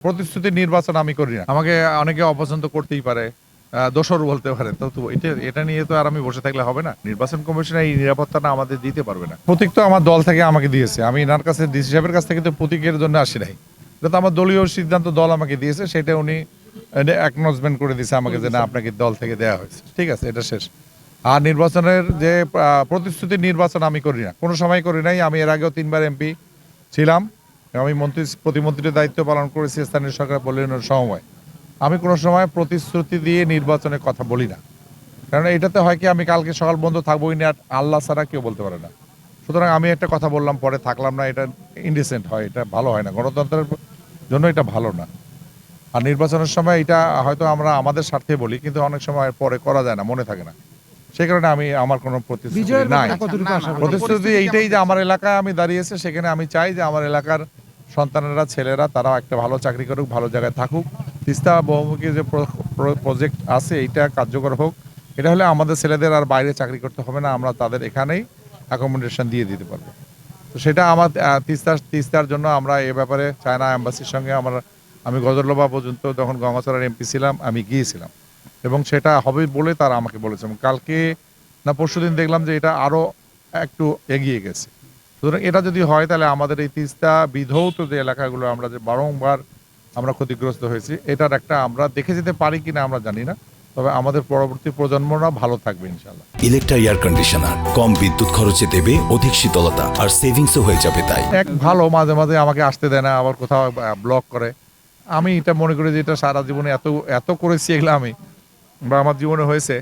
প্রতিশ্রুতি নির্বাচন আমি করি না। আমাকে অনেকে অপছন্দ করতেই পারে, দোসর বলতে পারে। তো এটা নিয়ে তো আর আমি বসে থাকলে হবে না। নির্বাচন কমিশন এই নিরাপত্তাটা আমাদের দিতে পারবে না। প্রতীক তো আমার দল থেকে আমাকে দিয়েছে। আমি এনার কাছে ডিসি সাহেবের কাছ থেকে তো প্রতীকের জন্য আসি নাই। এটা তো আমার দলীয় সিদ্ধান্ত, দল আমাকে দিয়েছে, সেটা উনি অ্যাকনলেজমেন্ট করে দিয়েছে আমাকে যে না, আপনাকে দল থেকে দেওয়া হয়েছে। ঠিক আছে, এটা শেষ। আর নির্বাচনের যে প্রতিশ্রুতি নির্বাচন আমি করি না, কোনো সময় করি নাই। আমি এর আগেও 3বার এমপি ছিলাম। আমি প্রতিমন্ত্রীর দায়িত্ব পালন করেছি স্থানীয় সরকার পল্লীউন্নয়ন সমবায়। আমি কোনো সময় প্রতিশ্রুতি দিয়ে নির্বাচনের কথা বলি না, কারণ এটাতে হয় কি, আমি কালকে সকাল বন্ধ থাকবোই না, আল্লাহ ছাড়া কেউ বলতে পারে না। সুতরাং আমি একটা কথা বললাম, পরে থাকলাম না, এটা ইনডিসেন্ট হয়, এটা ভালো হয় না, গণতন্ত্রের জন্য এটা ভালো না। আর নির্বাচনের সময় এটা হয়তো আমরা আমাদের স্বার্থে বলি, কিন্তু অনেক সময় পরে করা যায় না, মনে থাকে না। সেই কারণে আমি আমার কোনো প্রতিশ্রুতি নাই। প্রতিশ্রুতি এইটাই যে আমার এলাকায় আমি দাঁড়িয়েছে, সেখানে আমি চাই যে আমার এলাকার সন্তানেরা, ছেলেরা, তারা একটা ভালো চাকরি করুক, ভালো জায়গায় থাকুক। তিস্তা বহুমুখী যে প্রজেক্ট আছে এইটা কার্যকর হোক। এটা হলে আমাদের ছেলেদের আর বাইরে চাকরি করতে হবে না, আমরা তাদের এখানেই অ্যাকোমোডেশন দিয়ে দিতে পারবো। তো সেটা আমার তিস্তার জন্য আমরা এ ব্যাপারে চায়না এম্বাসির সঙ্গে আমি গজরলোবা পর্যন্ত যখন গঙ্গাচড়ার এমপি ছিলাম আমি গিয়েছিলাম, এবং সেটা হবে বলে তারা আমাকে বলেছে। এবং কালকে না পরশুদিন দেখলাম যে এটা আরও একটু এগিয়ে গেছে। সুতরাং এটা যদি হয়, তাহলে আমাদের এই তিস্তা বিধৌত যে এলাকাগুলো আমরা যে বারংবার আমরা ক্ষতিগ্রস্ত হয়েছি, এটার একটা আমরা দেখে যেতে পারি কিনা আমরা জানি না, তবে আমাদের পরবর্তী প্রজন্মরা ভালো থাকবে ইনশাল্লাহ। ইলেকট্রা এয়ার কন্ডিশনার কম বিদ্যুৎ খরচে দেবে অধিক শীতলতা আর সেভিংসও হয়ে যাবে। তাই এক ভালো, মাঝে মাঝে আমাকে আসতে দেয় না, আবার কোথাও ব্লক করে। আমি এটা মনে করি যে এটা সারা জীবনে এত এত করেছি এগুলো আমি, বা আমার জীবনে হয়েছে,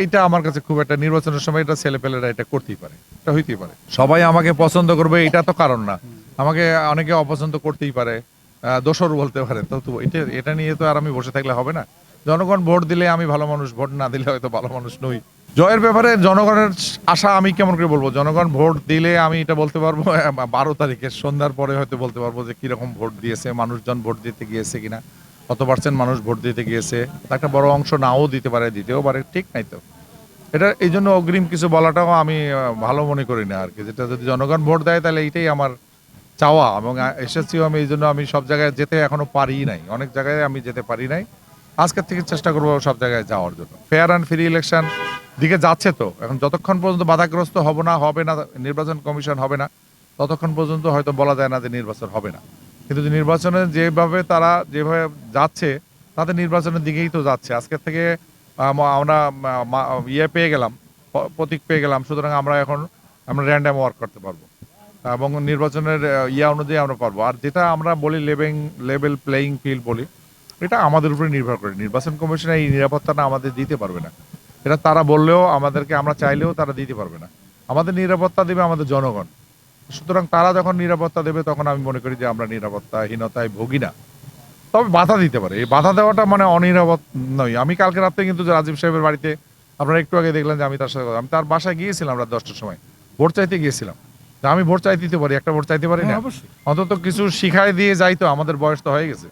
এইটা আমার কাছে খুব একটা, নির্বাচনের সময় এটা ছেলেপেলেরা এটা করতেই পারে, এটা হইতেই পারে। সবাই আমাকে পছন্দ করবে এটা তো কারণ না। আমাকে অনেকে অপছন্দ করতেই পারে, দোসর বলতে পারে। তো এটা নিয়ে তো আর আমি বসে থাকলে হবে না। জনগণ ভোট দিলে আমি ভালো মানুষ, ভোট না দিলে হয়তো ভালো মানুষ নই। জয়ের ব্যাপারে জনগণের আশা আমি কেমন করে বলবো? জনগণ ভোট দিলে আমি এটা বলতে পারবো 12 তারিখের সন্ধ্যার পরে হয়তো বলতে পারবো যে কিরকম ভোট দিয়েছে, মানুষজন ভোট দিতে গিয়েছে কিনা, কত পার্সেন্ট মানুষ ভোট দিতে গিয়েছে। একটা বড় অংশ নাও দিতে পারে, দিতেও পারে, ঠিক নাই তো। এটা এই জন্য অগ্রিম কিছু বলাটাও আমি ভালো মনে করি না আর কি। যেটা যদি জনগণ ভোট দেয়, তাহলে এইটাই আমার চাওয়া। এবং এসেছিও আমি এই জন্য, আমি সব জায়গায় যেতে এখনো পারি নাই, অনেক জায়গায় আমি যেতে পারি নাই। আজকের থেকে চেষ্টা করবো সব জায়গায় যাওয়ার জন্য। ফেয়ার অ্যান্ড ফ্রি ইলেকশন দিকে যাচ্ছে তো। এখন যতক্ষণ পর্যন্ত বাধাগ্রস্ত হবে না, নির্বাচন কমিশন হবে না, ততক্ষণ পর্যন্ত হয়তো বলা যায় না যে নির্বাচন হবে না। কিন্তু নির্বাচনে যেভাবে তারা যেভাবে যাচ্ছে, তাদের নির্বাচনের দিকেই তো যাচ্ছে। আজকের থেকে আমরা ইয়ে পেয়ে গেলাম, প্রতীক পেয়ে গেলাম, সুতরাং আমরা র্যান্ডাম ওয়ার্ক করতে পারবো, এবং নির্বাচনের অনুযায়ী আমরা পারবো। আর যেটা আমরা বলি লেভেল প্লেয়িং ফিল্ড বলি, এটা আমাদের উপরে নির্ভর করে। নির্বাচন কমিশন এই নিরাপত্তাটা আমাদের দিতে পারবে না। এটা তারা বললেও আমাদেরকে, আমরা চাইলেও তারা দিতে পারবে না। আমাদের নিরাপত্তা দেবে আমাদের জনগণ। সুতরাং তারা যখন নিরাপত্তা দেবে, তখন আমি মনে করি যে আমরা নিরাপত্তাহীনতায় ভুগি না। তবে বাধা দিতে পারে, এই বাধা দেওয়াটা মানে অনিরাপদ নয়। আমি কালকে রাত্রে কিন্তু রাজীব সাহেবের বাড়িতে, আপনারা একটু আগে দেখলেন যে আমি তার বাসায় গিয়েছিলাম রাত 10টার সময়, ভোট চাইতে গিয়েছিলাম। তা আমি ভোট চাইতে পারি, একটা ভোট চাইতে পারি না? অন্তত কিছু শিখাই দিয়ে যাই তো, আমাদের বয়স তো হয়ে গেছে।